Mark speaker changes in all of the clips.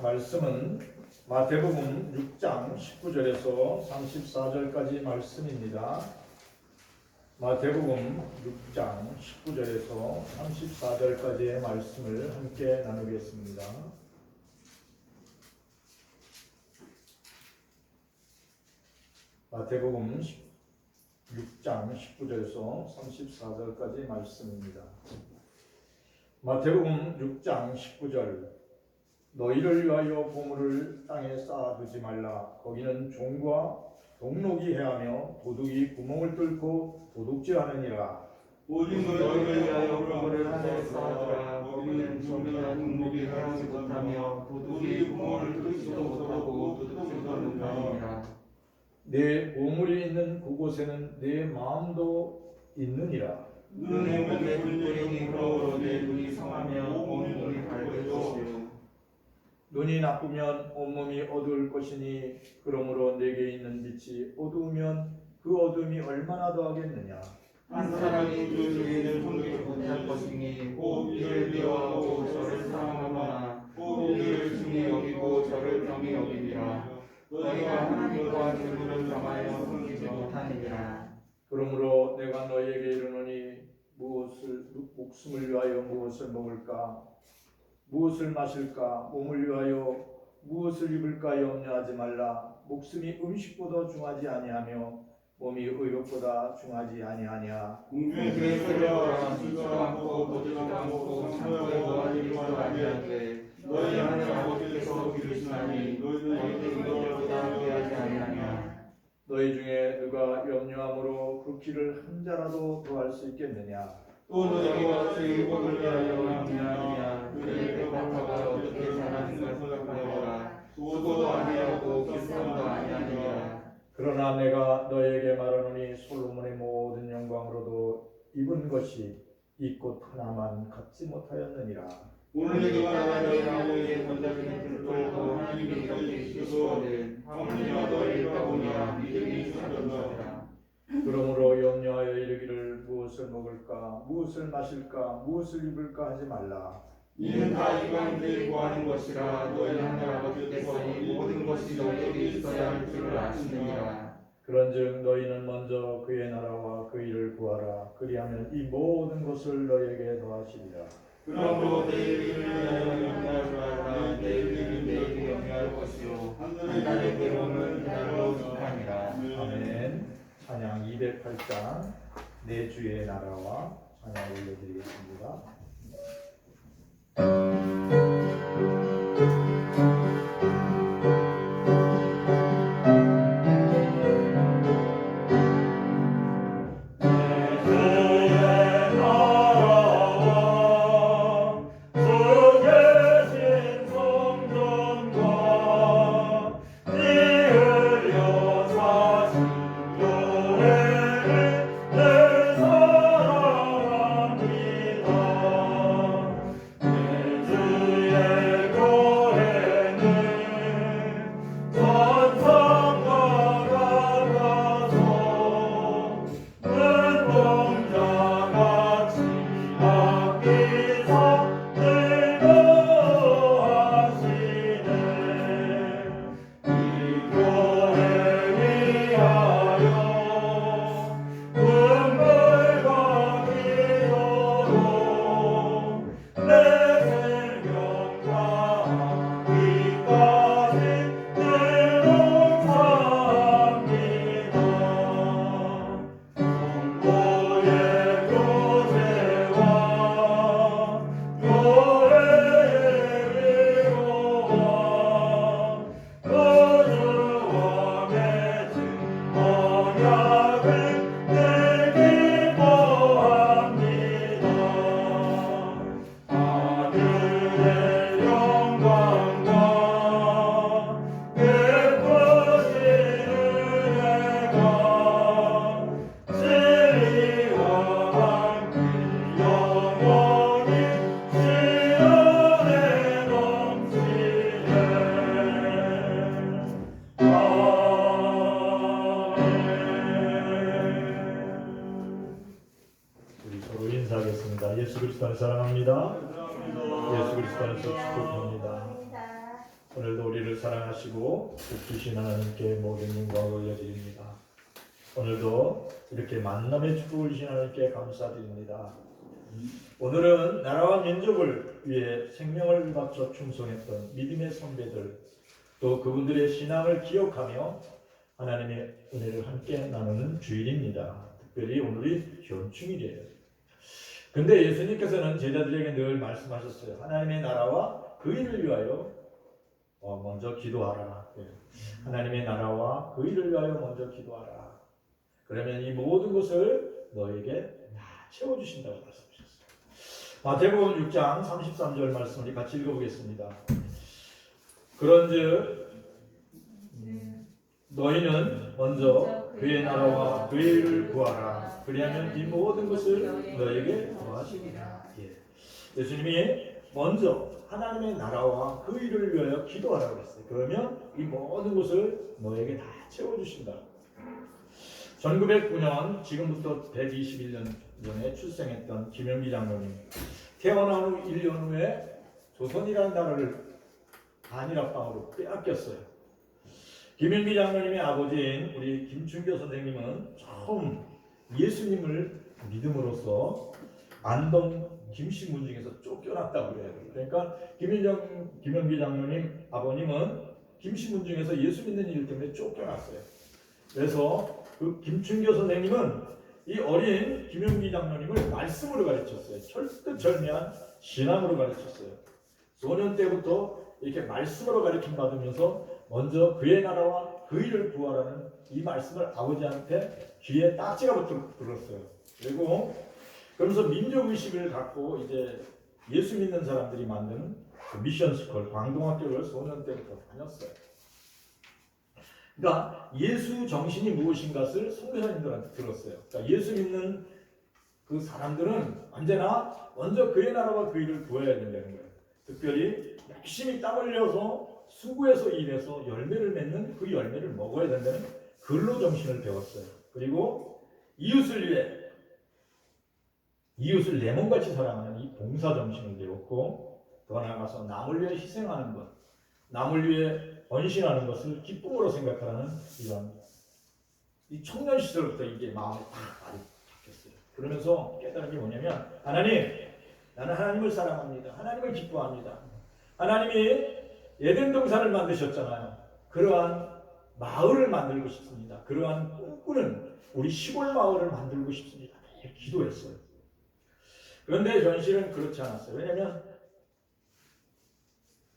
Speaker 1: 말씀은 마태복음 6장 19절에서 34절까지 말씀입니다. 마태복음 6장 19절에서 34절까지의 말씀을 함께 나누겠습니다. 마태복음 6장 19절에서 34절까지 말씀입니다. 마태복음 6장 19절 너희를 위하여 보물을 땅에 쌓아두지 말라. 거기는 종과 동록이 해하며 도둑이 구멍을 뚫고 도둑질하느니라.
Speaker 2: 오직 너희를 위하여 보물을 하늘에 쌓아두라. 거기는 종이나 동록이 해하지 못하며 도둑이 구멍을 뚫지도 못하고 도둑질도 못하느니라.
Speaker 1: 내 보물이 있는 그곳에는 내 마음도 있느니라.
Speaker 2: 눈에 몸에 불들이니 그러므로 내 눈이 성하며 온 몸이 밝을 것이요
Speaker 1: 눈이 나쁘면 온몸이 어두울 것이니 그러므로 내게 있는 빛이 어두우면 그 어둠이 얼마나 더하겠느냐.
Speaker 2: 한 사람이 그 주인을 섬기지 못할 것이니 꼭 이를 미워하고 저를 사랑하거나 꼭 이를 중히 여기고 저를 병히 여기리라. 너희가 하나님과 재물을 겸하여 섬기지 못하느니라.
Speaker 1: 그러므로 내가 너희에게 이르노니 목숨을 위하여 무엇을 먹을까, 무엇을 마실까, 몸을 위하여 무엇을 입을까 염려하지 말라. 목숨이 음식보다 중하지 아니하며 몸이 의복보다 중하지 아니하냐.
Speaker 2: 궁중에 새려라. 씻지도 않고 벗지도 않고 창고에 모아지지도 아니하되 너희 하늘 아버지께서 기르시나니 너희는 이것보다 귀하지 아니하냐.
Speaker 1: 너희 중에 누가 염려함으로 그 길을 한 자라도 더할 수 있겠느냐.
Speaker 2: 또 너희가 제 복을 위하여 염려하느냐. 그의 백합화가 어떻게 자라는가 생각하여라. 수고도 아니하고 기술도 아니하느냐.
Speaker 1: 그러나 내가 너희에게 말하노니 솔로몬의 모든 영광으로도 입은 것이 이 꽃 하나만 갖지 못하였느니라.
Speaker 2: 오늘 내가 너희 나무에 던져지는 들돌도 하나님이 이렇게 시키시거든 하물며 너희 가보냐 믿음이 작은지라.
Speaker 1: 그러므로 염려하여 이르기를 무엇을 먹을까, 무엇을 마실까, 무엇을 입을까 하지 말라.
Speaker 2: 이는 다 이방인들이 구하는 것이라. 너희 하늘 아버지께서 이 모든 것이 너희에게 있어야 할 줄을 아시느니라.
Speaker 1: 그런즉 너희는 먼저 그의 나라와 그 일을 구하라. 그리하면 이 모든 것을 너희에게 더하시리라.
Speaker 2: 그러므로 내일 일을 위하여 염려하지 말라. 내일 일은 내일이 염려할 것이요 한날의 괴로움은 그날로 족하니라.
Speaker 1: 아멘. 찬양 208장 내 주의 나라와 찬양 올려드리겠습니다. 예수 그리스도 안에서 사랑합니다. 예수 그리스도 안에서 축복합니다. 오늘도 우리를 사랑하시고 주신 하나님께 모든 영광을 올려드립니다. 오늘도 이렇게 만남의 축복을 주신 하나님께 감사드립니다. 오늘은 나라와 민족을 위해 생명을 바쳐 충성했던 믿음의 선배들, 또 그분들의 신앙을 기억하며 하나님의 은혜를 함께 나누는 주일입니다. 특별히 오늘이 현충일이에요. 근데 예수님께서는 제자들에게 늘 말씀하셨어요. 하나님의 나라와 그 일을 위하여 먼저 기도하라. 하나님의 나라와 그 일을 위하여 먼저 기도하라. 그러면 이 모든 것을 너에게 다 채워주신다고 말씀하셨어요. 마태복음 6장 33절 말씀 우리 같이 읽어보겠습니다. 그런즉 너희는 먼저 그의 나라와 그의 일을 구하라. 그리하면 이 모든 것을 너에게 더하시리라. 예수님이 먼저 하나님의 나라와 그 일을 위하여 기도하라고 했어요. 그러면 이 모든 것을 너에게 다 채워주신다. 1909년 지금부터 121년 전에 출생했던 김영기 장로님, 태어난 후 1년 후에 조선이라는 나라를 한일합방으로 빼앗겼어요. 김영기 장로님의 아버지인 우리 김춘교 선생님은 처음 예수님을 믿음으로써 안동 김씨 문중에서 쫓겨났다고 그래요. 그러니까 김영기 장로님 아버님은 김씨 문중에서 예수 믿는 일 때문에 쫓겨났어요. 그래서 그 김춘교 선생님은 이 어린 김영기 장로님을 말씀으로 가르쳤어요. 철두철미한 신앙으로 가르쳤어요. 소년 때부터 이렇게 말씀으로 가르침 받으면서 먼저 그의 나라와 그 일을 구하라는 이 말씀을 아버지한테 귀에 딱지가 들었어요. 그리고 그러면서 민족의식을 갖고 이제 예수 믿는 사람들이 만드는 그 미션스쿨 광동학교를 소년 때부터 다녔어요. 그러니까 예수 정신이 무엇인가를 선교사님들한테 들었어요. 그러니까 예수 믿는 그 사람들은 언제나 먼저 그의 나라와 그 일을 구해야 된다는 거예요. 특별히 열심히 땀 흘려서 수고해서 일해서 열매를 맺는 그 열매를 먹어야 된다는 근로 정신을 배웠어요. 그리고 이웃을 위해 이웃을 내 몸같이 사랑하는 이 봉사 정신을 배웠고, 더 나아가서 남을 위해 희생하는 것, 남을 위해 헌신하는 것을 기쁨으로 생각하는 이런 이 청년 시절부터 이게 마음에 딱 많이 바뀌었어요. 그러면서 깨달은 게 뭐냐면, 하나님, 나는 하나님을 사랑합니다. 하나님을 기뻐합니다. 하나님이 에덴 동산을 만드셨잖아요. 그러한 마을을 만들고 싶습니다. 그러한 꿈꾸는 우리 시골 마을을 만들고 싶습니다. 이렇게 기도했어요. 그런데 현실은 그렇지 않았어요. 왜냐하면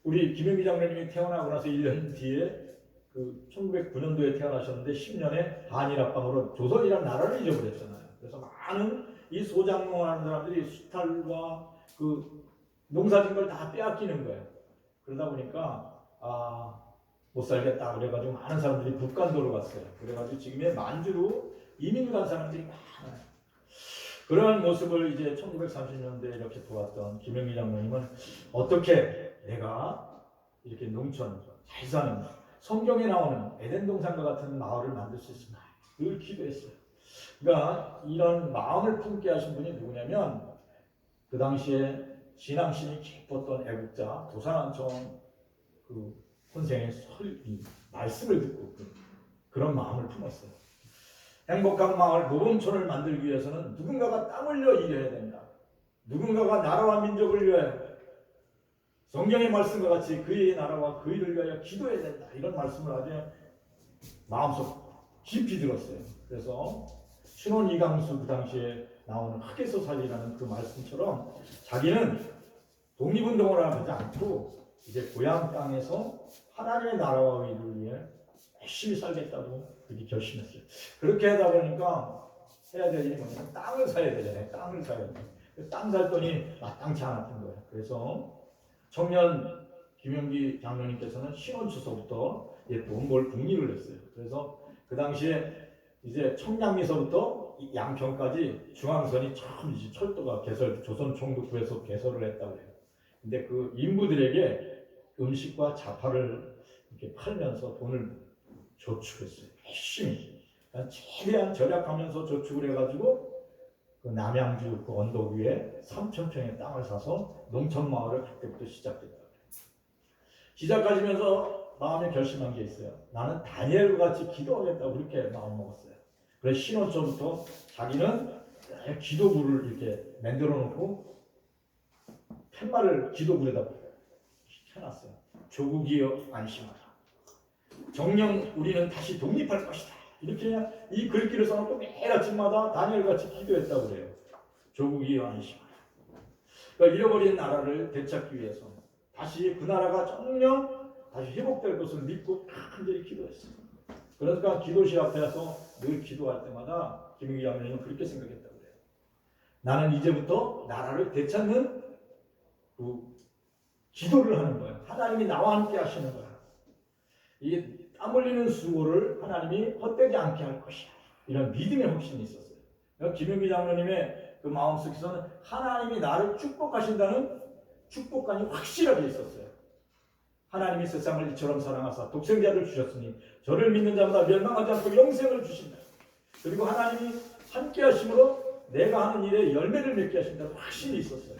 Speaker 1: 우리 김영기 장로님이 태어나고 나서 1년 뒤에 그 1909년도에 태어나셨는데 10년에 한일합방으로 조선이라는 나라를 잊어버렸잖아요. 그래서 많은 이 소장농하는 사람들이 수탈과 그 농사진 걸 다 빼앗기는 거예요. 그러다 보니까 못 살겠다 그래가지고 많은 사람들이 북간도로 갔어요. 그래가지고 지금의 만주로 이민 간 사람들이 많아요. 그러한 모습을 이제 1930년대에 이렇게 보았던 김영기 장로님은 어떻게 내가 이렇게 농촌 잘 사는 성경에 나오는 에덴 동산과 같은 마을을 만들 수 있을까 늘 기도했어요. 그러니까 이런 마음을 품게 하신 분이 누구냐면 그 당시에 신앙심이 깊었던 애국자 도산안청 그 선생의 말씀을 듣고 그런 마음을 품었어요. 행복한 마을 노동촌을 만들기 위해서는 누군가가 땀 흘려 일해야 된다. 누군가가 나라와 민족을 위하여 성경의 말씀과 같이 그의 나라와 그 일을 위하여 기도해야 된다. 이런 말씀을 아주 마음속 깊이 들었어요. 그래서 신혼 이강수 그 당시에 나오는 흑에서 살리라는 그 말씀처럼 자기는 독립운동을 하지 않고 이제 고향 땅에서 하나님의 나라와 일을 위해 열심히 살겠다고 그렇게 결심했어요. 그렇게 하다 보니까 해야 될 일이 뭐냐면 땅을 사야 되잖아요. 땅을 사야 돼. 땅 살 돈이 마땅치 않았던 거예요. 그래서 청년 김영기 장로님께서는 신혼초서부터 몽골 국리를 했어요. 그래서 그 당시에 이제 청량리서부터 양평까지 중앙선이 처음 이제 철도가 조선 총독부에서 개설을 했다고 해요. 근데 그 인부들에게 음식과 자파를 이렇게 팔면서 돈을 저축했어요. 열심히. 최대한 절약하면서 저축을 해가지고 그 남양주 그 언덕 위에 3,000평의 땅을 사서 농촌 마을을 그때부터 시작했다. 시작하시면서 마음에 결심한 게 있어요. 나는 다니엘과 같이 기도하겠다고 그렇게 마음 먹었어요. 그래서 신혼초부터 자기는 기도부를 이렇게 만들어 놓고 팻말을 기도부에다 해놨어요. 조국이여 안심하라. 정녕 우리는 다시 독립할 것이다. 이렇게 그냥 이 글귀를 써놓고 매일 아침마다 다니엘같이 기도했다고 그래요. 조국이여 안심하라. 그러니까 잃어버린 나라를 되찾기 위해서 다시 그 나라가 정녕 다시 회복될 것을 믿고 간절히 기도했어요. 그러니까 기도실 앞에서 늘 기도할 때마다 김영기 장로님은 그렇게 생각했다고 그래요. 나는 이제부터 나라를 되찾는 그 기도를 하는 거예요. 하나님이 나와 함께 하시는 거야. 이게 땀 흘리는 수고를 하나님이 헛되지 않게 할 것이야. 이런 믿음의 확신이 있었어요. 김영기 장로님의 그 마음속에서는 하나님이 나를 축복하신다는 축복감이 확실하게 있었어요. 하나님이 세상을 이처럼 사랑하사 독생자를 주셨으니 저를 믿는 자마다 멸망하지 않고 영생을 주신다. 그리고 하나님이 함께 하심으로 내가 하는 일에 열매를 맺게 하신다는 확신이 있었어요.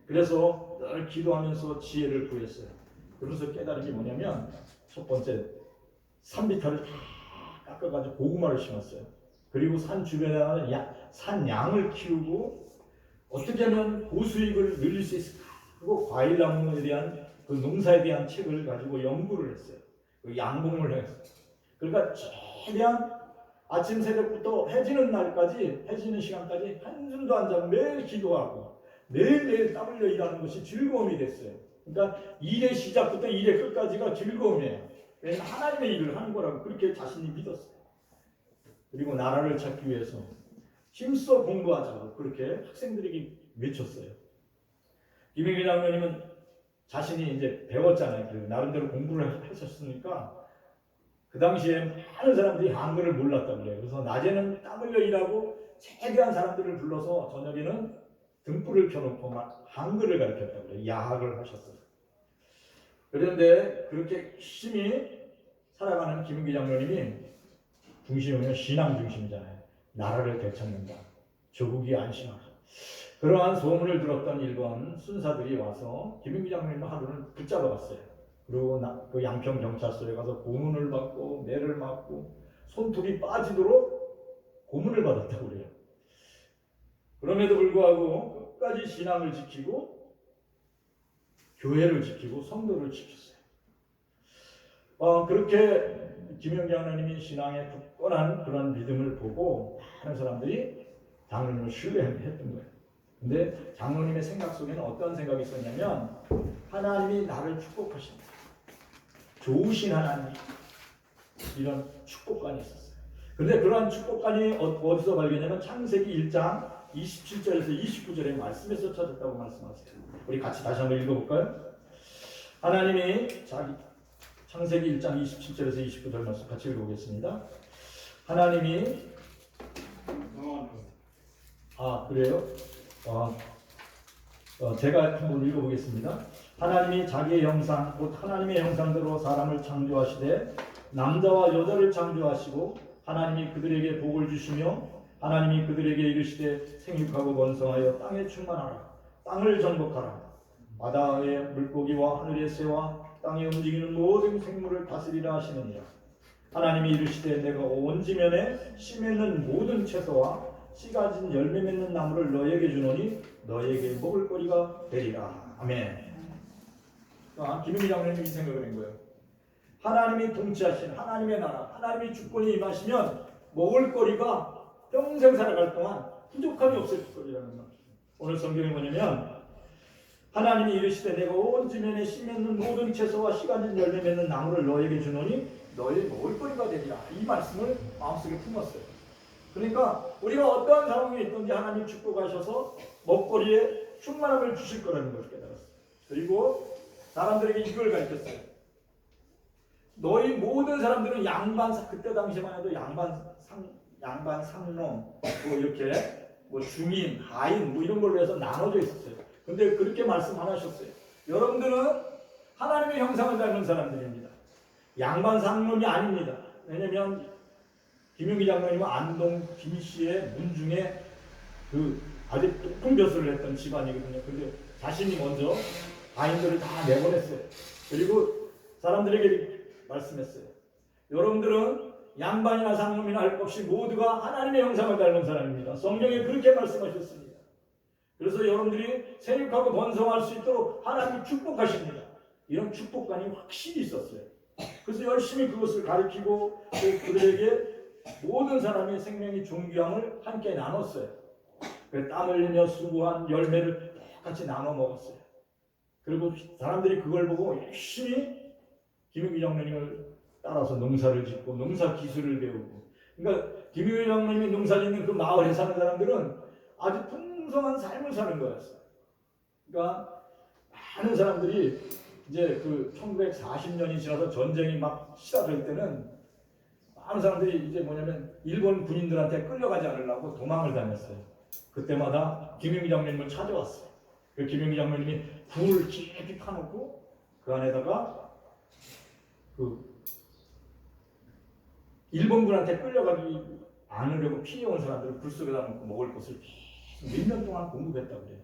Speaker 1: 그래서 늘 기도하면서 지혜를 구했어요. 그래서 깨달은 게 뭐냐면 첫 번째 산비탈을 다 깎아가지고 고구마를 심었어요. 그리고 산 주변에 산 양을 키우고 어떻게 하면 고수익을 늘릴 수 있을까? 그리고 과일나무에 대한 그 농사에 대한 책을 가지고 연구를 했어요. 그 양봉을 했어요. 그러니까 최대한 아침 새벽부터 해지는 날까지, 해지는 시간까지 한숨도 안 자고 매일 기도하고 매일매일 땀 흘려 일하는 것이 즐거움이 됐어요. 그러니까 일의 시작부터 일의 끝까지가 즐거움이에요. 왜냐하면 하나님의 일을 하는 거라고 그렇게 자신이 믿었어요. 그리고 나라를 찾기 위해서 힘써 공부하자고 그렇게 학생들에게 외쳤어요. 김영기 장로님은 자신이 이제 배웠잖아요. 나름대로 공부를 하셨으니까 그 당시에 많은 사람들이 한글을 몰랐다고 그래요. 그래서 낮에는 땀 흘려 일하고 최대한 사람들을 불러서 저녁에는 등불을 켜놓고 막 한글을 가르쳤다고 그래요. 야학을 하셨어요. 그런데 그렇게 열심히 살아가는 김영기 장로님이 중심이면 신앙 중심이잖아요. 나라를 되찾는다. 조국이 안심하라. 그러한 소문을 들었던 일본 순사들이 와서 김영기 장로님을 하루는 붙잡아갔어요. 그리고 그 양평 경찰서에 가서 고문을 받고 매를 맞고 손톱이 빠지도록 고문을 받았다고 그래요. 그럼에도 불구하고 끝까지 신앙을 지키고 교회를 지키고 성도를 지켰어요. 그렇게 김영기 장로님이 신앙에 굳건한 그런 믿음을 보고 많은 사람들이 장로님을 신뢰했던 거예요. 근데 장로님의 생각 속에는 어떤 생각이 있었냐면 하나님이 나를 축복하신다. 좋으신 하나님, 이런 축복관이 있었어요. 그런데 그러한 축복관이 어디서 발견하냐면 창세기 1장 27절에서 29절의 말씀에서 찾았다고 말씀하세요. 우리 같이 다시 한번 읽어볼까요? 하나님이 창세기 1장 27절에서 29절 말씀 같이 읽어보겠습니다. 하나님이 그래요? 제가 한번 읽어보겠습니다. 하나님이 자기의 형상 곧 하나님의 형상대로 사람을 창조하시되 남자와 여자를 창조하시고 하나님이 그들에게 복을 주시며 하나님이 그들에게 이르시되 생육하고 번성하여 땅에 충만하라. 땅을 정복하라. 바다의 물고기와 하늘의 새와 땅에 움직이는 모든 생물을 다스리라 하시느니라. 하나님이 이르시되 내가 온 지면에 씨 맺는 모든 채소와 씨 가진 열매 맺는 나무를 너에게 주노니 너에게 먹을 거리가 되리라. 아멘. 김영기 장로님이 이 생각을 한 거예요. 하나님이 통치하신 하나님의 나라, 하나님이 주권이 임하시면 먹을 거리가 평생 살아갈 동안 부족함이 없을 거리라는 말. 오늘 성경이 뭐냐면 하나님이 이르시되 내가 온 지면에 씨 맺는 모든 채소와 씨 가진 열매 맺는 나무를 너에게 주노니 너의 먹을 거리가 되리라. 이 말씀을 마음속에 품었어요. 그러니까 우리가 어떠한 상황에 있든지 하나님 축복하셔서 먹거리에 충만함을 주실 거라는 것을 깨달았어요. 그리고 사람들에게 이걸 가르쳤어요. 너희 모든 사람들은 그때 당시만 해도 양반, 상놈, 뭐 이렇게 중인, 하인 이런 걸로 해서 나눠져 있었어요. 근데 그렇게 말씀 안 하셨어요. 여러분들은 하나님의 형상을 닮은 사람들입니다. 양반, 상놈이 아닙니다. 왜냐면 김영기 장로님은 안동 김씨의 문중에 아주 높은 벼슬을 했던 집안이거든요. 근데 자신이 먼저 하인들을 다 내보냈어요. 그리고 사람들에게 말씀했어요. 여러분들은 양반이나 상놈이나 할 것 없이 모두가 하나님의 형상을 닮은 사람입니다. 성경에 그렇게 말씀하셨습니다. 그래서 여러분들이 생육하고 번성할 수 있도록 하나님이 축복하십니다. 이런 축복관이 확실히 있었어요. 그래서 열심히 그것을 가르치고 그들에게 모든 사람의 생명의 존귀함을 함께 나눴어요. 땀 흘리며 수고한 열매를 똑같이 나눠 먹었어요. 그리고 사람들이 그걸 보고 열심히 김유기 장로님을 따라서 농사를 짓고 농사 기술을 배우고, 그러니까 김유기 장로님이 농사 짓는 그 마을에 사는 사람들은 아주 풍성한 삶을 사는 거였어요. 그러니까 많은 사람들이 이제 그 1940년이 지나서 전쟁이 막 시작될 때는 많은 사람들이 이제 뭐냐면 일본 군인들한테 끌려가지 않으려고 도망을 다녔어요. 그때마다 김유기 장로님을 찾아왔어요. 그 김유기 장로님이 불을 깊이 파놓고 그 안에다가 그 일본군한테 끌려가지 않으려고 피해온 사람들을 불 속에다 놓고 먹을 것을 몇 년 동안 공급했다고 그래요.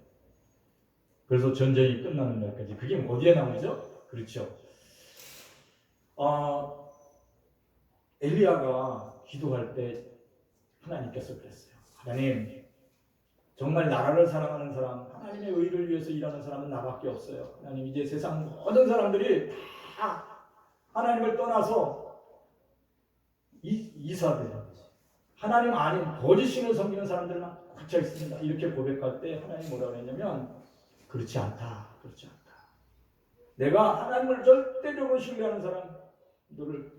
Speaker 1: 그래서 전쟁이 끝나는 날까지. 그게 어디에 나오죠? 그렇죠. 엘리야가 기도할 때 하나님께서 그랬어요. 하나님, 정말 나라를 사랑하는 사람, 하나님의 의를 위해서 일하는 사람은 나밖에 없어요. 하나님, 이제 세상 모든 사람들이 다 하나님을 떠나서 이사돼요. 하나님 아닌 거짓신을 섬기는 사람들만 갇혀 있습니다. 이렇게 고백할 때 하나님 뭐라고 했냐면, 그렇지 않다. 그렇지 않다. 내가 하나님을 절대적으로 신뢰하는 사람들을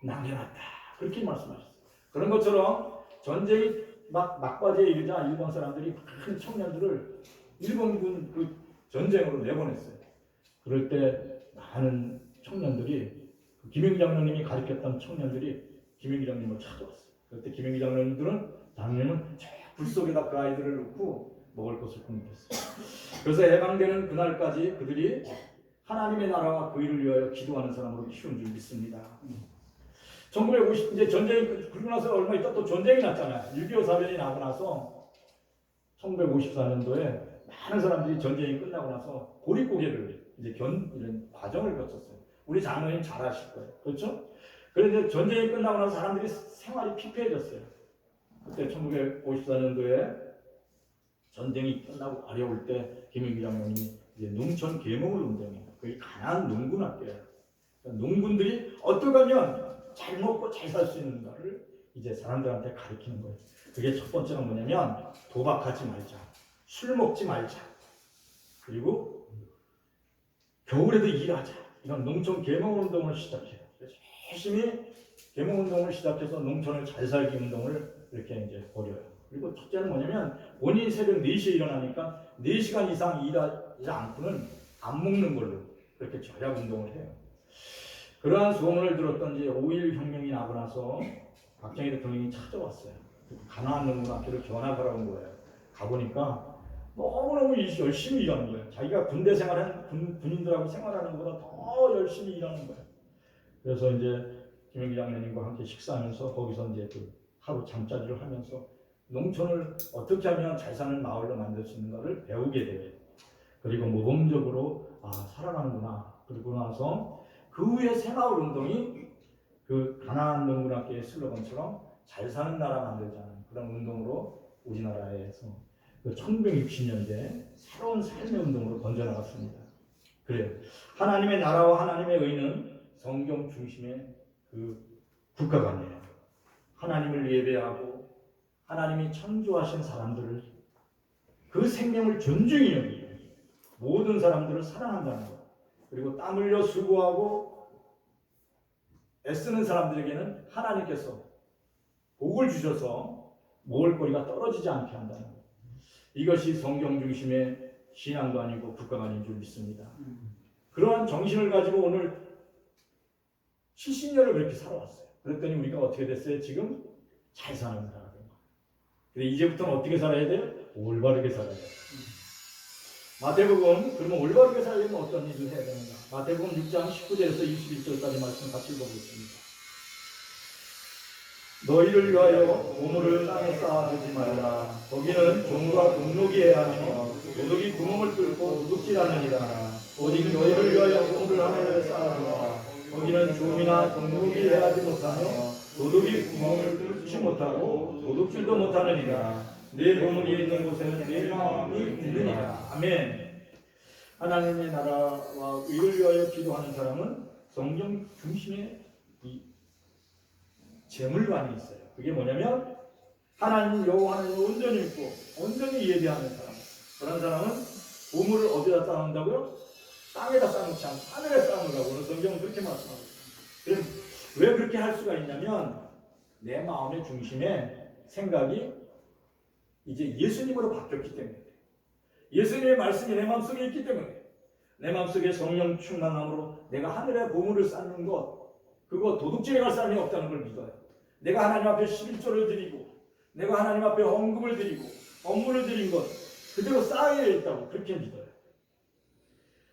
Speaker 1: 남겨놨다. 그렇게 말씀하셨어요. 그런 것처럼 전쟁이 막바지에 이르자 일본 사람들이 큰 청년들을 일본군 그 전쟁으로 내보냈어요. 그럴 때 많은 청년들이 김영기 장로님이 가르쳤던 청년들이 김영기 장로님을 찾아왔어요. 그때 김영기 장로님들은 장로님은 불 속에다 그 아이들을 넣고 먹을 것을 공급했어요. 그래서 해방되는 그날까지 그들이 하나님의 나라와 그 일을 위하여 기도하는 사람으로 키운 줄 믿습니다. 1950 이제 전쟁이 그러고 나서 얼마 있다 또 전쟁이 났잖아요. 6.25 사변이 나고 나서 1954년도에 많은 사람들이 전쟁이 끝나고 나서 고립고개를 이제 이런 과정을 거쳤어요. 우리 장로님 잘 아실 거예요. 그렇죠? 그런데 전쟁이 끝나고 나서 사람들이 생활이 피폐해졌어요. 그때 1954년도에 전쟁이 끝나고 어려울 때 김영기 장로님이 이제 농촌 계몽을 운동해요. 그게 가난한 농군학교예요. 그러니까 농군들이 어떻게 하면 잘 먹고 잘 살 수 있는가를 이제 사람들한테 가르치는 거예요. 그게 첫 번째가 뭐냐면 도박하지 말자, 술 먹지 말자, 그리고 겨울에도 일하자. 이런 농촌 계몽 운동을 시작해요. 그래서 열심히 계몽 운동을 시작해서 농촌을 잘 살기 운동을 이렇게 이제 벌여요. 그리고 첫째는 뭐냐면 본인이 새벽 4시에 일어나니까 4시간 이상 일하지 않고는 안 먹는 걸로 그렇게 절약 운동을 해요. 그러한 소문을 들었던 이제 5.1 혁명이 나고 나서 박정희 대통령이 찾아왔어요. 가나안 농군학교를 견학하러 온 거예요. 가보니까 너무너무 열심히 일하는 거예요. 자기가 군대 생활한 군인들하고 생활하는 것보다 더 열심히 일하는 거예요. 그래서 이제 김영기 장로님과 함께 식사하면서 거기서 이제 그 하루 잠자리를 하면서 농촌을 어떻게 하면 잘 사는 마을로 만들 수 있는가를 배우게 돼요. 그리고 모범적으로 살아가는구나. 그리고 나서 그 후에 새마을 운동이 그 가나안 농군학교의 슬로건처럼 잘 사는 나라 만들자는 그런 운동으로 우리나라에서 그 1960년대 새로운 삶의 운동으로 번져나갔습니다. 그래요. 하나님의 나라와 하나님의 의는 성경 중심의 그 국가관이에요. 하나님을 예배하고 하나님이 창조하신 사람들을 그 생명을 존중히 여기고 모든 사람들을 사랑한다는 것. 그리고 땀 흘려 수고하고 애쓰는 사람들에게는 하나님께서 복을 주셔서 먹을거리가 떨어지지 않게 한다는 것. 이것이 성경 중심의 신앙도 아니고 국가가 아닌 줄 믿습니다. 그러한 정신을 가지고 오늘 70년을 그렇게 살아왔어요. 그랬더니 우리가 어떻게 됐어요? 지금 잘 사는 나라가 된 거예요. 근데 이제부터는 어떻게 살아야 돼요? 올바르게 살아야 돼요. 마태복음, 그러면 올바르게 살려면 어떤 일을 해야 되는가? 마태복음 6장 19절에서 21절까지 말씀 같이 읽어보겠습니다. 너희를 위하여 보물을 땅에 쌓아두지 말라. 거기는 종과 동록이 해하며 도둑이 구멍을 뚫고 도둑질하느니라. 오직 너희를 위하여 보물을 하늘에 쌓아두라. 거기는 좀이나 동물이 해하지 못하며 도둑이 구멍을 뚫지 못하고 도둑질도 못하느니라. 내 보물이 있는 곳에는 내 마음이 있느니라. 아멘. 하나님의 나라와 의를 위하여 기도하는 사람은 성경 중심에 이 재물관이 있어요. 그게 뭐냐면 하나님 여호와를 온전히 믿고 온전히 예배하는 사람. 그런 사람은 보물을 어디다 쌓는다고요? 땅에다 쌓지 않고 하늘에 쌓는다고 오늘 성경은 그렇게 말씀하고 있습니다. 왜 그렇게 할 수가 있냐면 내 마음의 중심에 생각이 이제 예수님으로 바뀌었기 때문에, 예수님의 말씀이 내 마음속에 있기 때문에, 내 마음속에 성령 충만함으로 내가 하늘에 보물을 쌓는 것, 그거 도둑질에 갈 사람이 없다는 걸 믿어요. 내가 하나님 앞에 11조를 드리고 내가 하나님 앞에 헌금을 드리고 업무를 드린 것 그대로 쌓여 있다고 그렇게 믿어요.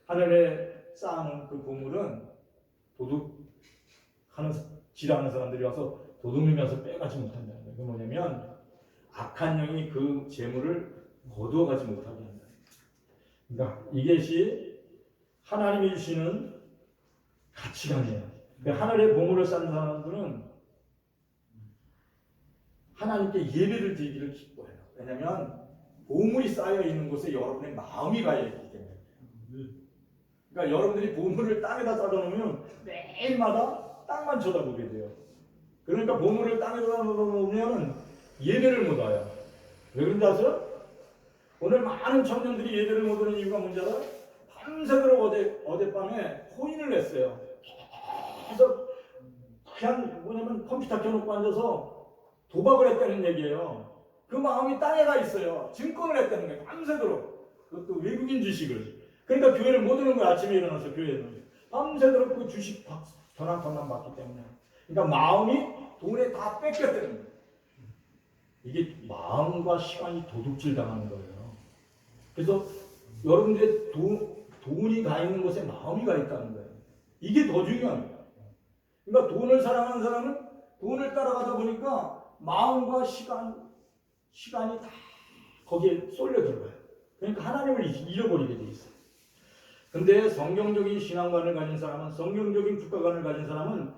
Speaker 1: 하늘에 쌓아놓은 그 보물은 도둑하는 지라는 사람들이 와서 도둑이면서 빼가지 못한다는 거예요. 그게 뭐냐면 악한 영이 그 재물을 거두어가지 못하게 한다. 그러니까 이것이 하나님이 주시는 가치관이에요. 하늘에 보물을 쌓는 사람들은 하나님께 예배를 드리기를 기뻐해요. 왜냐하면 보물이 쌓여 있는 곳에 여러분의 마음이 가야 있기 때문에. 그러니까 여러분들이 보물을 땅에다 쌓아놓으면 매일마다 땅만 쳐다보게 돼요. 그러니까 보물을 땅에다 놓으면 예배를 못 와요. 왜 그런지 아세요? 오늘 많은 청년들이 예배를 못 오는 이유가 뭔지 알아요? 밤새도록 어젯밤에 코인을 냈어요. 계속 그냥 뭐냐면 컴퓨터 켜놓고 앉아서 도박을 했다는 얘기예요. 그 마음이 땅에 가 있어요. 증권을 했다는 거예요. 밤새도록. 그것도 외국인 주식을. 그러니까 교회를 못 오는 거예요. 아침에 일어나서 교회는. 밤새도록 그 주식 전환권만 받기 때문에. 그러니까 마음이 돈에 다 뺏겼다는 거예요. 이게 마음과 시간이 도둑질 당하는 거예요. 그래서 여러분들의 돈이 가 있는 곳에 마음이 가 있다는 거예요. 이게 더 중요합니다. 그러니까 돈을 사랑하는 사람은 돈을 따라가다 보니까 마음과 시간이 다 거기에 쏠려 들어가요. 그러니까 하나님을 잃어버리게 돼 있어요. 근데 성경적인 신앙관을 가진 사람은, 성경적인 국가관을 가진 사람은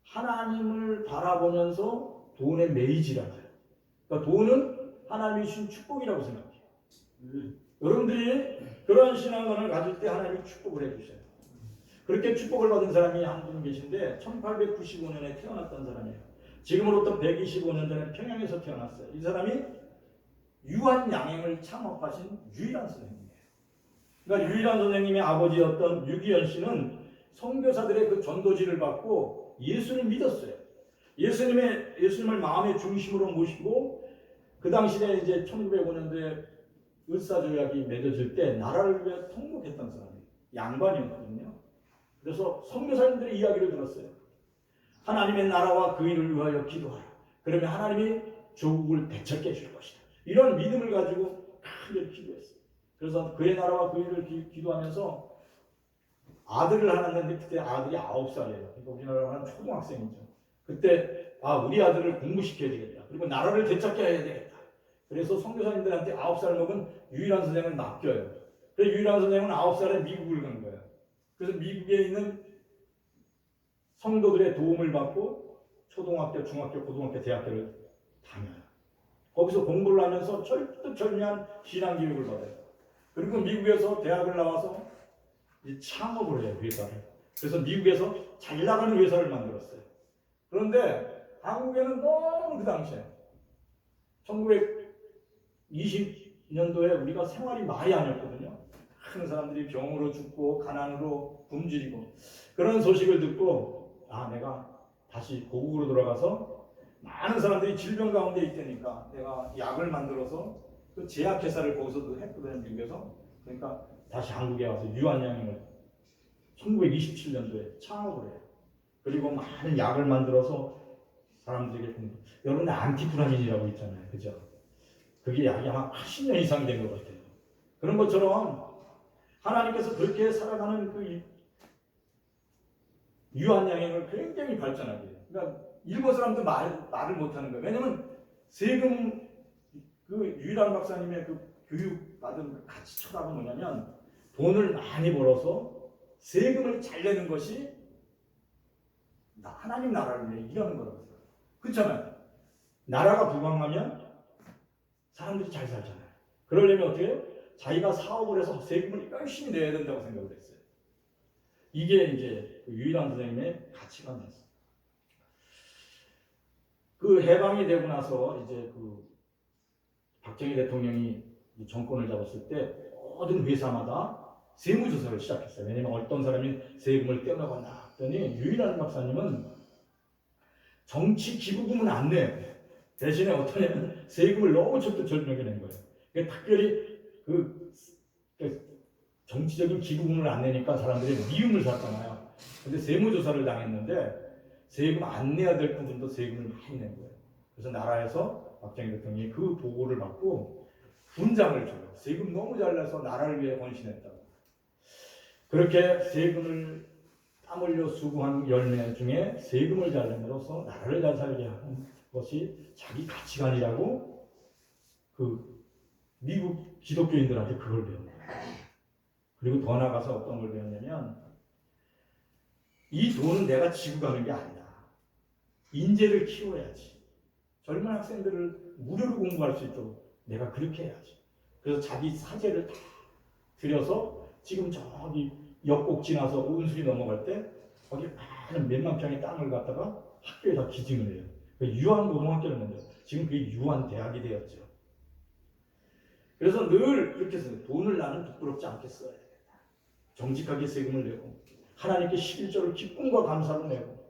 Speaker 1: 하나님을 바라보면서 돈에 매이질 않아요. 그러니까 돈은 하나님이 주신 축복이라고 생각해요. 여러분들이 그러한 신앙관을 가질 때 하나님이 축복을 해주셔요. 그렇게 축복을 받은 사람이 한 분 계신데 1895년에 태어났던 사람이에요. 지금으로부터 125년 전에 평양에서 태어났어요. 이 사람이 유한양행을 창업하신 유일한 선생님이에요. 그러니까 유일한 선생님의 아버지였던 유기현 씨는 선교사들의 그 전도지를 받고 예수를 믿었어요. 예수님을 마음의 중심으로 모시고 그 당시에 이제 1905년도에 을사조약이 맺어질 때 나라를 위해 통곡했던 사람이에요. 양반이었거든요. 그래서 선교사님들의 이야기를 들었어요. 하나님의 나라와 그 일을 위하여 기도하라. 그러면 하나님이 조국을 되찾게 해줄 것이다. 이런 믿음을 가지고 크게 기도했어요. 그래서 그의 나라와 그 일을 기도하면서 아들을 하나 낳는데 그때 아들이 9살이에요. 그러니까 우리나라로 하는 초등학생이죠. 그때 우리 아들을 공부시켜야 되겠다. 그리고 나라를 되찾게 해야 되겠다. 그래서 선교사님들한테 9살 먹은 유일한 선생을 맡겨요. 그래서 유일한 선생은 9살에 미국을 간 거예요. 그래서 미국에 있는 성도들의 도움을 받고 초등학교, 중학교, 고등학교, 대학교를 다녀요. 거기서 공부를 하면서 철두철미한 신앙교육을 받아요. 그리고 미국에서 대학을 나와서 창업을 해요, 회사를. 그래서 미국에서 잘 나가는 회사를 만들었어요. 그런데 한국에는 너무 그 당시에 1920년도에 우리가 생활이 말이 아니었거든요. 많은 사람들이 병으로 죽고 가난으로 굶주리고 그런 소식을 듣고 내가 다시 고국으로 돌아가서 많은 사람들이 질병 가운데 있다니까 내가 약을 만들어서 그 제약회사를 거기서도 했거든요, 미국에서. 그러니까 다시 한국에 와서 유한양행을 1927년도에 창업을 해요. 그리고 많은 약을 만들어서 사람들에게 여러분 안티프라민이라고 있잖아요, 그죠? 그게 약이 아마 80년 이상 된 것 같아요. 그런 것처럼 하나님께서 그렇게 살아가는 그 유한양행을 굉장히 발전하게 해요. 그러니까 일본 사람도 말을 못하는 거예요. 왜냐면 세금 그 유일한 박사님의 그 교육 받은 그 가치 철학은 뭐냐면 돈을 많이 벌어서 세금을 잘 내는 것이 하나님 나라를 위해 일하는 거라고 생각해요. 그렇잖아요. 나라가 부강하면 사람들이 잘 살잖아요. 그러려면 어떻게 해요? 자기가 사업을 해서 세금을 열심히 내야 된다고 생각을 했어요. 이게 이제 유일한 선생님의 가치관이었어요. 그 해방이 되고 나서 이제 그 박정희 대통령이 정권을 잡았을 때 모든 회사마다 세무조사를 시작했어요. 왜냐면 어떤 사람이 세금을 떼어나갔나 했더니 유일한 박사님은 정치 기부금은 안 내요. 대신에 어떠냐면 세금을 너무 절벽에 낸 거예요. 그러니까 특별히 그 정치적인 기부금을 안 내니까 사람들이 미움을 샀잖아요. 근데 세무조사를 당했는데 세금 안 내야 될 부분도 세금을 많이 낸 거예요. 그래서 나라에서 박정희 대통령이 그 보고를 받고 훈장을 줘요. 세금 너무 잘 내서 나라를 위해 헌신했다고. 그렇게 세금을 땀 흘려 수고한 열매 중에 세금을 잘 내므로써 나라를 잘 살게 하는 것이 자기 가치관이라고 그 미국 기독교인들한테 그걸 배운 거예요. 그리고 더 나아가서 어떤 걸 배웠냐면 이 돈은 내가 지고 가는 게 아니다. 인재를 키워야지. 젊은 학생들을 무료로 공부할 수 있도록 내가 그렇게 해야지. 그래서 자기 사재를 다 들여서 지금 저기 역곡 지나서 운수리 넘어갈 때 거기 많은 몇만 평의 땅을 갖다가 학교에다 기증을 해요. 유한고등학교를 만들어요. 지금 그게 유한대학이 되었죠. 그래서 늘 이렇게 해서 돈을 나는 부끄럽지 않게 써야 되겠다. 정직하게 세금을 내고 하나님께 11조를 기쁨과 감사로 내고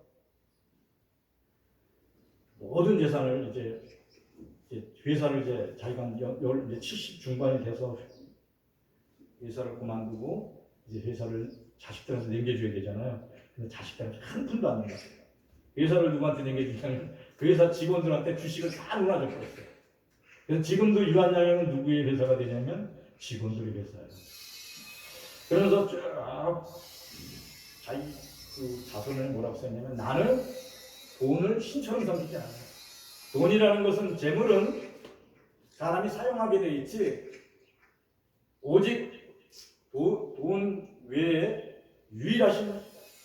Speaker 1: 모든 재산을 이제 회사를 이제 자기가 이제 70 중반이 돼서 회사를 그만두고 이제 회사를 자식들한테 남겨줘야 되잖아요. 근데 자식들한테 한 푼도 안 남겼어요. 회사를 누구한테 남겨주냐면 그 회사 직원들한테 주식을 다 놀아줬어요. 그래서 지금도 유한양행은 누구의 회사가 되냐면 직원들의 회사예요. 그러면서 쭉 자기 그 자손을 뭐라고 썼냐면 나는 돈을 신처럼 섬기지 않아요. 돈이라는 것은 재물은 사람이 사용하게 돼 있지 오직 돈 외에 유일하신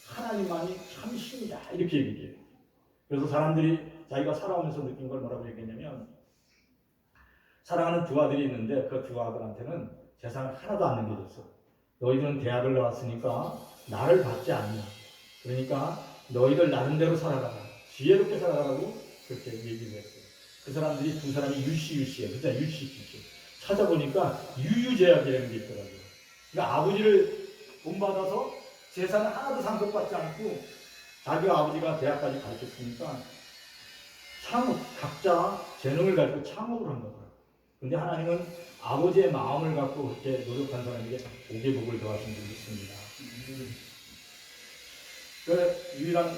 Speaker 1: 하나님만이 참 신이다 이렇게 얘기해요. 그래서 사람들이 자기가 살아오면서 느낀 걸 뭐라고 얘기했냐면 사랑하는 두 아들이 있는데 그 두 아들한테는 재산을 하나도 안 남겨줬어. 너희들은 대학을 나왔으니까 나를 받지 않냐. 그러니까 너희들 나름대로 살아가라. 지혜롭게 살아가라고 그렇게 얘기를 했어요. 그 사람들이 두 사람이 유씨예요. 그죠? 유씨. 찾아보니까 유유제약이라는 게 있더라고요. 그러니까 아버지를 본받아서 재산을 하나도 상속받지 않고 자기가 아버지가 대학까지 가르쳤으니까 창업, 각자 재능을 가지고 창업을 한 거예요. 근데 하나님은 아버지의 마음을 갖고 그렇게 노력한 사람에게 복의 복을 더하신 분이 있습니다. 그 유일한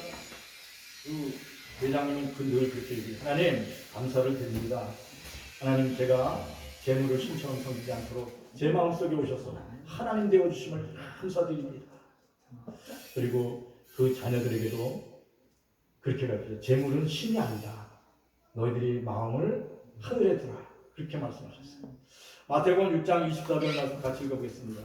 Speaker 1: 그 회장님은 늘 그렇게 얘기해요. 하나님 감사를 드립니다. 하나님 제가 재물을 신처럼 섬기지 않도록 제 마음속에 오셔서 하나님 되어주심을 감사드립니다. 그리고 그 자녀들에게도 그렇게 가르쳐요. 재물은 신이 아니다. 너희들이 마음을 하늘에 두라. 그렇게 말씀하셨어요. 마태복음 6장 24절 말씀 같이 읽어보겠습니다.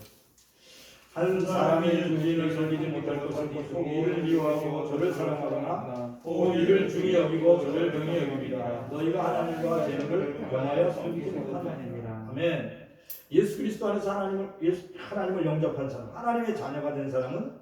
Speaker 1: 한 사람이 주인을 섬기지 못할 것을 보시고 이를 미워하고 저를 사랑하거나 또 이를 중히 여기고 저를 병히 여깁니다. 너희가 하나님과 재물을 변하여 섬기지 못하느니라. 아멘. 예수 그리스도 안에서 하나님을 영접한 사람, 하나님의 자녀가 된 사람은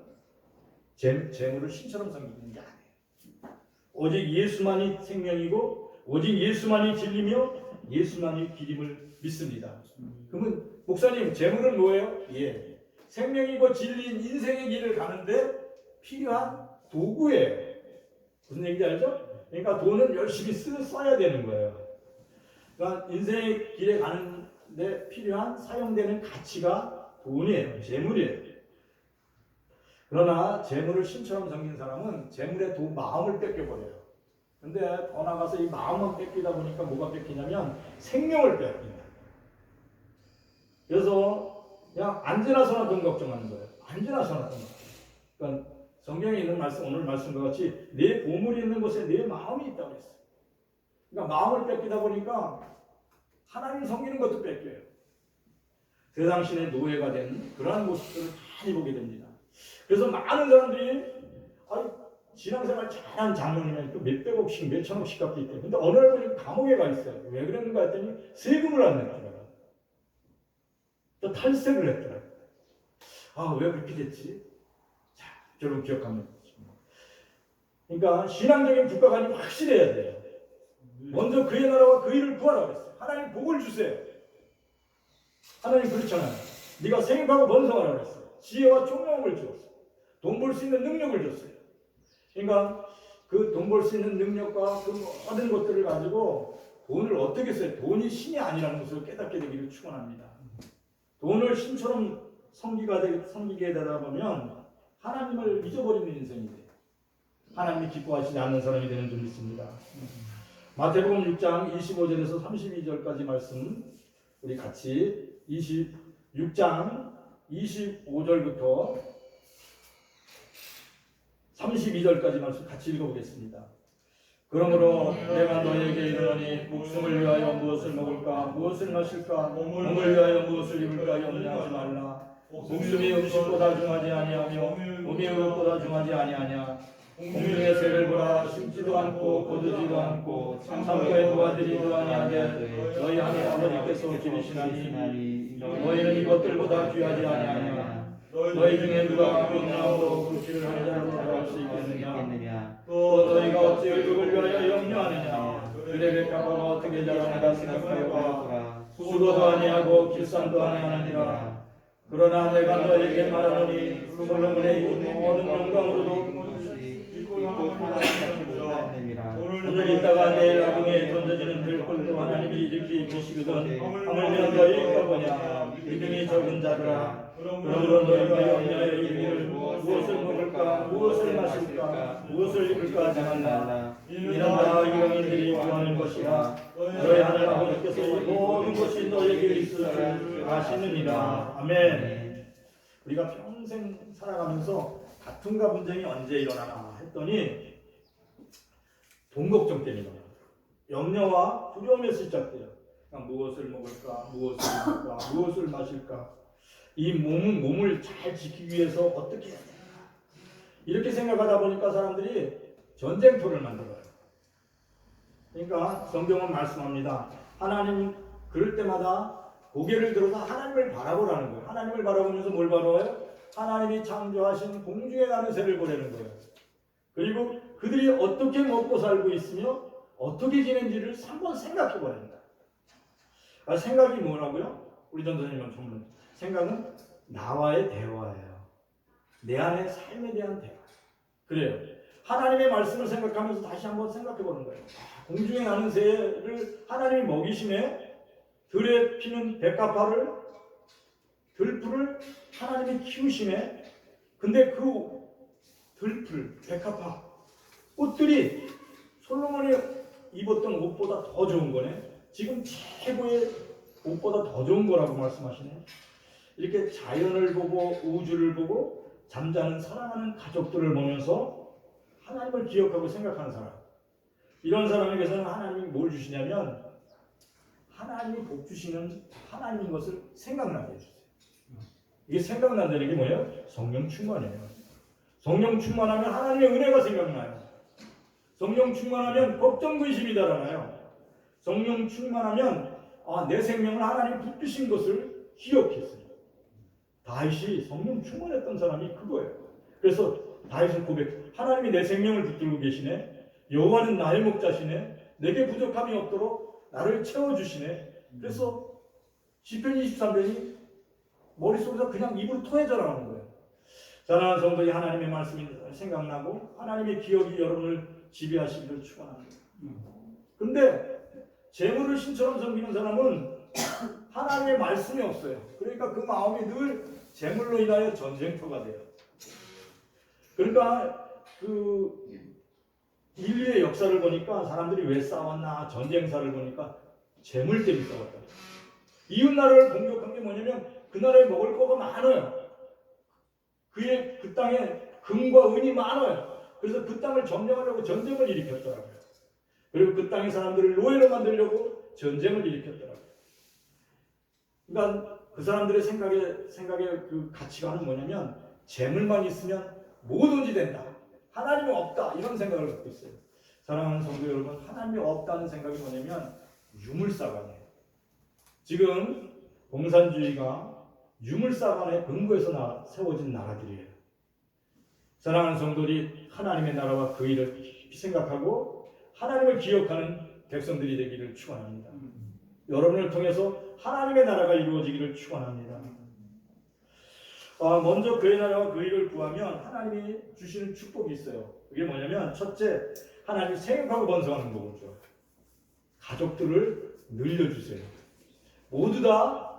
Speaker 1: 재물을 신처럼 섬기는 게 아니에요. 오직 예수만이 생명이고 오직 예수만이 진리며 예수만이 길임을 믿습니다. 그러면 목사님 재물은 뭐예요? 예. 생명이고 진리인 인생의 길을 가는데 필요한 도구예요. 무슨 얘기인지 알죠? 그러니까 돈은 열심히 써야 되는 거예요. 그러니까 인생의 길에 가는데 필요한 사용되는 가치가 돈이에요. 재물이에요. 그러나 재물을 신처럼 섬긴 사람은 재물의 마음을 뺏겨버려요. 근데 더 나가서 이 마음만 뺏기다 보니까 뭐가 뺏기냐면 생명을 뺏깁니다. 그래서 그냥 앉으나서나 돈 걱정하는 거예요. 앉으나서나 돈. 그러니까 성경에 있는 말씀, 오늘 말씀과 같이 내 보물이 있는 곳에 내 마음이 있다고 했어요. 그러니까 마음을 뺏기다 보니까 하나님 섬기는 것도 뺏겨요. 세상 신의 노예가 된 그러한 모습들을 많이 보게 됩니다. 그래서 많은 사람들이 신앙생활 잘한 장로님은 또 몇백억씩 몇천억씩 갚기 때문에 근데 어느 날 보니까 감옥에 가 있어요. 왜 그랬는가 했더니 세금을 안 냈더라고요. 또 탈세를 했더라고요. 왜 그렇게 됐지? 자, 여러분 기억합니다. 그러니까 신앙적인 국가관이 확실해야 돼요. 먼저 그의 나라와 그 일을 구하라고 그랬어요. 하나님 복을 주세요. 하나님 그렇잖아요. 네가 생육하고 번성하라고 그랬어요. 지혜와 총명을 주었어요. 돈 벌 수 있는 능력을 줬어요. 그러니까 그 돈 벌 수 있는 능력과 그 모든 것들을 가지고 돈을 어떻게 써요? 돈이 신이 아니라는 것을 깨닫게 되기를 축원합니다. 돈을 신처럼 섬기게 되다 보면 하나님을 잊어버리는 인생이 돼요. 하나님이 기뻐하시지 않는 사람이 되는 줄 믿습니다. 마태복음 6장 25절에서 32절까지 말씀 우리 같이 26장 25절부터 32절까지 말씀 같이 읽어보겠습니다. 그러므로 내가 너희에게 이르노니 목숨을 위하여 무엇을 먹을까 무엇을 마실까 몸을 위하여 무엇을 입을까 염려하지 말라. 목숨이 음식보다 중하지 아니하며 몸이 의복보다 중하지 아니하냐. 공중의 새를 보라. 심지도 않고 거두지도 않고 창고에 도와드리지도 아니하되 너희 하나님 아버지께서 기르시나니 너희는 이것들보다 귀하지 아니하냐. 너희 중에 누가 염려함으로 불씨를 한 자로 돌아갈 수 있겠느냐. 또 너희가 어찌 의복을 위하여 염려하느냐. 그의 백합화가 어떻게 자라는가 생각하여봐. 수고도 아니하고 길쌈도 아니하느니라. 그러나 내가 너희에게 말하노니 솔로몬의 이 모든 영광으로도 오늘 있다가 내일 아궁에 던져지는 들불도 하나님이 일으키 계시거든. 하물며 너희가 보냐 믿음이 적은 자들아. 그러므로 너희가 염려하여 이르기를 무엇을 먹을까 무엇을 마실까 무엇을 입을까 하지 말라. 이는 다 영인들이 구하는 것이라. 너희 하나님 아버지께서 이 모든 것이 너희에게 있을 줄 아시느니라. 아멘. 우리가 평생 살아가면서 다툼과 분쟁이 언제 일어나나 했더니 돈 걱정 때문에 일어나요. 염려와 두려움에서 시작돼요. 무엇을 먹을까 무엇을 입을까 무엇을 마실까. 이 몸을 잘 지키기 위해서 어떻게 해야 되나 이렇게 생각하다 보니까 사람들이 전쟁터를 만들어요. 그러니까 성경은 말씀합니다. 하나님 그럴 때마다 고개를 들어서 하나님을 바라보라는 거예요. 하나님을 바라보면서 뭘 바라봐요? 하나님이 창조하신 공중에 나는 새를 보내는 거예요. 그리고 그들이 어떻게 먹고 살고 있으며 어떻게 지낸지를 한번 생각해 봐야 된다. 생각이 뭐라고요? 우리 전도사님은 전문. 생각은 나와의 대화예요. 내 안의 삶에 대한 대화. 그래요. 하나님의 말씀을 생각하면서 다시 한번 생각해 보는 거예요. 공중에 나는 새를 하나님이 먹이시네. 들에 피는 백합화를 들풀을 하나님이 키우시네. 근데 그 들풀, 백합화 옷들이 솔로몬이 입었던 옷보다 더 좋은 거네. 지금 최고의 옷보다 더 좋은 거라고 말씀하시네. 이렇게 자연을 보고 우주를 보고 잠자는 사랑하는 가족들을 보면서 하나님을 기억하고 생각하는 사람. 이런 사람에게서는 하나님이 뭘 주시냐면 하나님이 복 주시는 하나님인 것을 생각나게 해주세요. 이게 생각난다는 게 뭐예요? 성령 충만이에요. 성령 충만하면 하나님의 은혜가 생각나요. 성령 충만하면 걱정 근심이 달아나요. 성령 충만하면 내 생명을 하나님 붙드신 것을 기억했어요. 다윗이 성령 충만했던 사람이 그거예요. 그래서 다윗은 고백. 하나님이 내 생명을 붙들고 계시네. 여호와는 나의 목자시네. 내게 부족함이 없도록 나를 채워주시네. 그래서 시편 23편이 머릿속에서 그냥 입으로 토해져 나오는 거예요. 사랑하는 성도들이 하나님의 말씀이 생각나고 하나님의 기억이 여러분을 지배하시기를 축원합니다. 근데 재물을 신처럼 섬기는 사람은 하나님의 말씀이 없어요. 그러니까 그 마음이 늘 재물로 인하여 전쟁터가 돼요. 그러니까 그 인류의 역사를 보니까 사람들이 왜 싸웠나 전쟁사를 보니까 재물 때문에 싸웠다. 이웃 나라를 공격한 게 뭐냐면 그 나라에 먹을 거가 많아요. 그 땅에 금과 은이 많아요. 그래서 그 땅을 점령하려고 전쟁을 일으켰더라고요. 그리고 그 땅의 사람들을 노예로 만들려고 전쟁을 일으켰더라고요. 그러니까 그 사람들의 생각의 그 가치관은 뭐냐면 재물만 있으면 뭐든지 된다. 하나님이 없다. 이런 생각을 갖고 있어요. 사랑하는 성도 여러분, 하나님이 없다는 생각이 뭐냐면 유물사관이에요. 지금 공산주의가 유물사관의 근거에서 세워진 나라들이에요. 사랑하는 성도들이 하나님의 나라와 그 일을 깊이 생각하고 하나님을 기억하는 백성들이 되기를 축원합니다. 여러분을 통해서 하나님의 나라가 이루어지기를 축원합니다. 먼저 그의 나라와 그 일을 구하면 하나님이 주시는 축복이 있어요. 그게 뭐냐면 첫째, 하나님 생육하고 번성하는 거죠. 가족들을 늘려주세요. 모두 다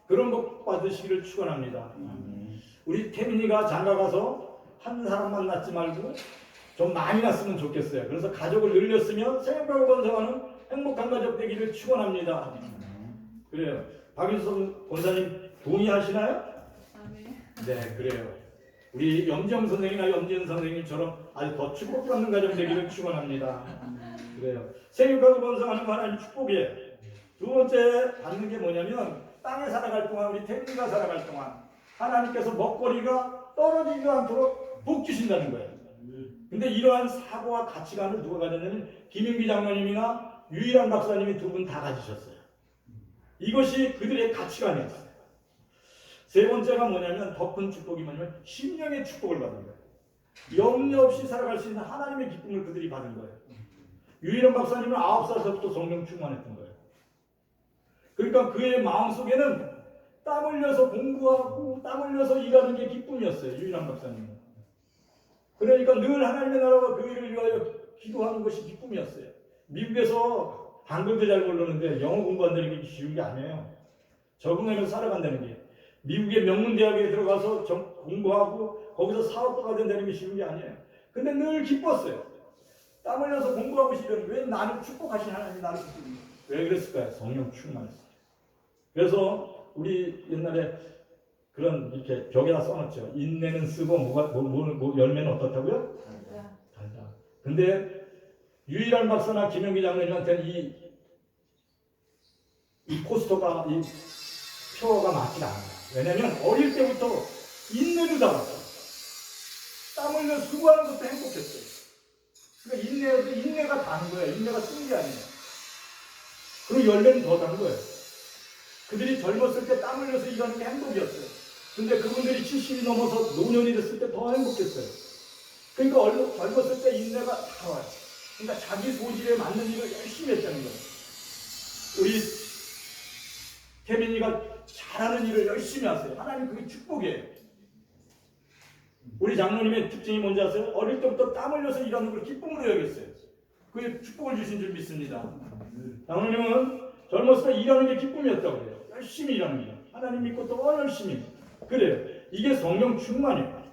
Speaker 1: 그런 복 받으시기를 축원합니다. 우리 태민이가 장가가서 한 사람만 낳지 말고 좀 많이 낳았으면 좋겠어요. 그래서 가족을 늘렸으면 생육하고 번성하는 행복한 가족 되기를 축원합니다. 그래요. 박윤성 권사님 동의하시나요? 네, 그래요. 우리 염지영 선생이나 염지은 선생님처럼 아주 더 축복받는 가정 되기를 축원합니다. 그래요. 생육하고 번성하는 거 하나님 축복이에요. 두 번째 받는 게 뭐냐면 땅에 살아갈 동안 우리 태민이가 살아갈 동안 하나님께서 먹거리가 떨어지지 않도록 복 주신다는 거예요. 근데 이러한 사고와 가치관을 누가 가졌냐면 김인기 장로님이나 유일한 박사님이 두 분 다 가지셨어요. 이것이 그들의 가치관이었어요. 세 번째가 뭐냐면 더 큰 축복이 뭐냐면 심령의 축복을 받은 거예요. 염려 없이 살아갈 수 있는 하나님의 기쁨을 그들이 받은 거예요. 유일한 박사님은 9살서부터 성령 충만했던 거예요. 그러니까 그의 마음속에는 땀 흘려서 공부하고 땀 흘려서 일하는 게 기쁨이었어요. 유일한 박사님은. 그러니까 늘 하나님의 나라와 그 일을 위하여 기도하는 것이 기쁨이었어요. 미국에서 한글도 잘 모르는데 영어 공부한다는 게 쉬운 게 아니에요. 적응하면서 살아간다는 게. 미국의 명문대학에 들어가서 공부하고 거기서 사업가가 된다는 게 쉬운 게 아니에요. 근데 늘 기뻤어요. 땀 흘려서 공부하고 싶으면 왜 나를 축복하신 하나님이 나를 축복합니까? 왜 그랬을까요? 성령 충만했어요. 그래서 우리 옛날에 그런 이렇게 벽에다 써놨죠. 인내는 쓰고 열매는 어떻다고요? 달다. 근데 유일한 박사나 김영기 장로님한테는 이 포스터가 이 표가 맞지 않아요. 왜냐면 어릴 때부터 인내를 담았어요. 땀 흘려 수고하는 것도 행복했어요. 그러니까 인내가 단 거예요. 인내가 쓴 게 아니에요. 그리고 열매는 더 단 거예요. 그들이 젊었을 때 땀 흘려서 일하는 게 행복이었어요. 근데 그분들이 70이 넘어서 노년이 됐을 때 더 행복했어요. 그러니까 젊었을 때 인내가 다 와요. 그러니까 자기 소질에 맞는 일을 열심히 했다는 거예요. 우리 태민이가 잘하는 일을 열심히 하세요. 하나님 그게 축복이에요. 우리 장로님의 특징이 뭔지 아세요? 어릴 때부터 땀 흘려서 일하는 걸 기쁨으로 여겼어요. 그게 축복을 주신 줄 믿습니다. 장로님은 젊었을 때 일하는 게 기쁨이었다고 해요. 열심히 일하는 게. 하나님 믿고 더 열심히. 그래요. 이게 성령 충만이에요.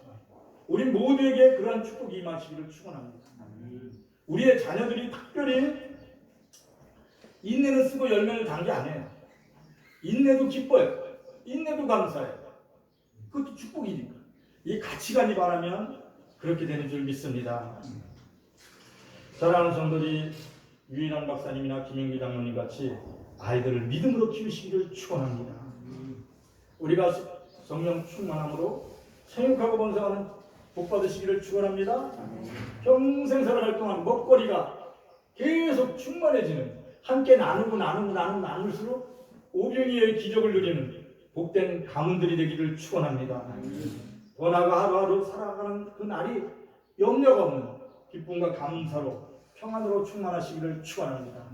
Speaker 1: 우리 모두에게 그러한 축복이 임하시기를 축원합니다. 우리의 자녀들이 특별히 인내는 쓰고 열매를 단 게 아니에요. 인내도 기뻐요. 인내도 감사해요. 그것도 축복이니까. 이 가치관이 바라면 그렇게 되는 줄 믿습니다. 사랑하는 성도들이 유일한 박사님이나 김영기 장로님 같이 아이들을 믿음으로 키우시기를 축원합니다. 우리가 성령 충만함으로 생육하고 번성하는 복 받으시기를 축원합니다. 평생 살아갈 동안 먹거리가 계속 충만해지는, 함께 나눌수록 오병이어의 기적을 누리는 복된 가문들이 되기를 축원합니다. 더 나아가 하루하루 살아가는 그 날이 염려가 없는 기쁨과 감사로 평안으로 충만하시기를 축원합니다.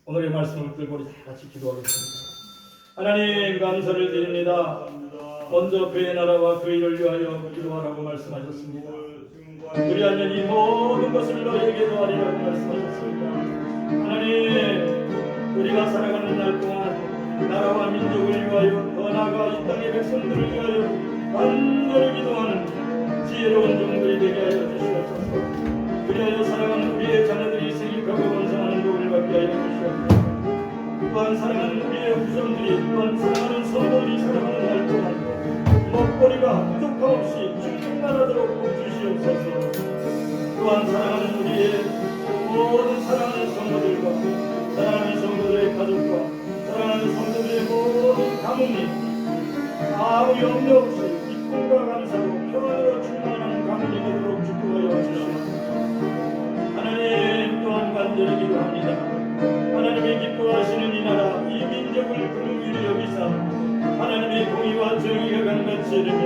Speaker 1: 오늘의 말씀을 끌고 우리 다 같이 기도하겠습니다. 하나님 감사를 드립니다. 먼저 그의 나라와 그 일을 위하여 기도하라고 말씀하셨습니다. 그리하면 이 모든 것을 너희에게 더하리라고 말씀하셨습니다. 하나님, 우리가 살아가는 날 동안 나라와 민족을 위하여 더 나아가 이 땅의 백성들을 위하여 간절히 기도하는 지혜로운 종들이 되게 하여 주시옵소서. 그리하여 사랑하는 우리의 자녀들이 생육하고 번성하는 복을 받게 하여 주시옵소서. 또한 사랑하는 우리의 후손들이, 또한 사랑하는 성도들이 살아가는 날 동안 먹거리가 부족함 없이 충만하도록 복 주시옵소서. 또한 사랑하는 우리의 모든 사랑하는 성도들과 사랑하는 성도들의 가족과 사랑하는 성도들의 모든 가문이 아무 염려 없이 기쁨과 감사로 평안으로 충만한 가문이 되도록 축복하여 주시옵소서. 하나님 또한 간절히 기도합니다. 하나님의 기뻐하시는 이 나라 이 민족을 긍휼히 여기사 하나님의 공의와 정의가 강같이 이르며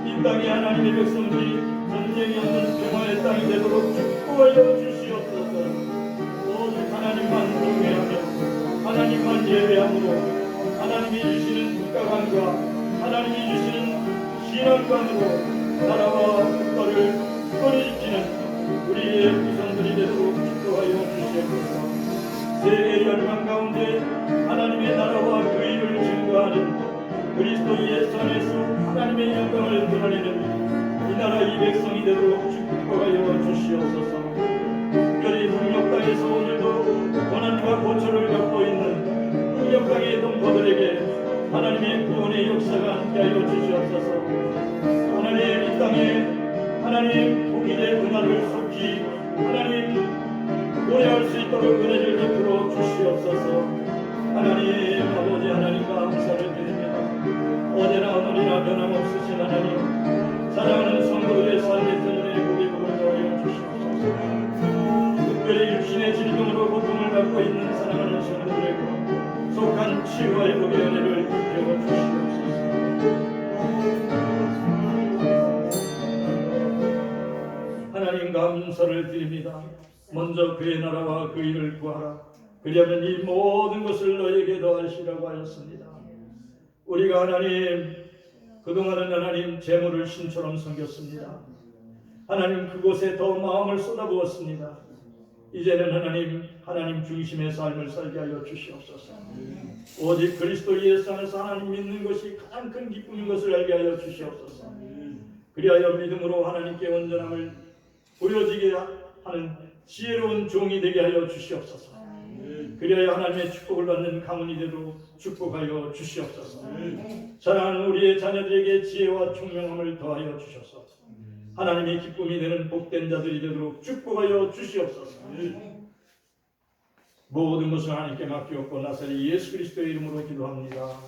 Speaker 1: 이 땅에 하나님의 백성들이 전쟁이 없는 평화의 땅이 되도록 축복하여 주시옵소서. 오직 하나님만 경외하며 하나님만 예배함으로 하나님이 주시는 국가관과 하나님이 주시는 신앙관으로 나라와 국가를 굳건히 지키는 우리의 후손들이 되도록 축복하여 주시옵소서. 세계의 열망 가운데 하나님의 나라와 그 일을 증거하는 그리스도 예수 안에서 하나님의 영광을 드러내는 이 나라 이 백성이 되도록 축복하여 주시옵소서. 특별히 북녘 땅에서 오늘도 고난과 고초를 겪고 있는 북녘 땅의 동포들에게 하나님의 구원의 역사가 함께하여 주시옵소서. 하나님 이 땅에 하나님 복인의 그날을 속히 하나님 노래할 수 있도록 은혜를 베풀어 주시옵소서. 하나님 아버지 하나님 감사를 드립니다. 어제나 오늘이나 변함없으신 하나님 사랑하는 성도들의 삶의 터전에 고개 복을 더하여 주시옵소서. 특별히 육신의 질병으로 고통을 받고 있는 사랑하는 성도들에게 속한 치유와 회복의 은혜를 베풀어 주시옵소서. 하나님 감사를 드립니다. 먼저 그의 나라와 그 일을 구하라. 그리하면 이 모든 것을 너에게 더하시라고 하였습니다. 우리가 하나님 그동안은 하나님 재물을 신처럼 섬겼습니다. 하나님 그곳에 더 마음을 쏟아부었습니다. 이제는 하나님 중심의 삶을 살게 하여 주시옵소서. 오직 그리스도 예수 안에서 하나님 믿는 것이 가장 큰 기쁨인 것을 알게 하여 주시옵소서. 그리하여 믿음으로 하나님께 온전함을 보여지게 하는 지혜로운 종이 되게 하여 주시옵소서. 그리하여 하나님의 축복을 받는 가문이 되도록 축복하여 주시옵소서. 사랑하는 우리의 자녀들에게 지혜와 총명함을 더하여 주셔서 하나님의 기쁨이 되는 복된 자들이 되도록 축복하여 주시옵소서. 모든 것을 하나님께 맡기옵고 나사리 예수 그리스도의 이름으로 기도합니다.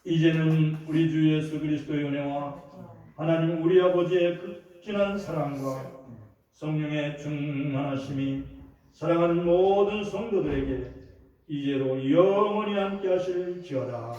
Speaker 1: 이제는 우리 주 예수 그리스도의 은혜와 하나님 우리 아버지의 극진한 사랑과 성령의 충만하심이 사랑하는 모든 성도들에게 이제로 영원히 함께 하실지어다.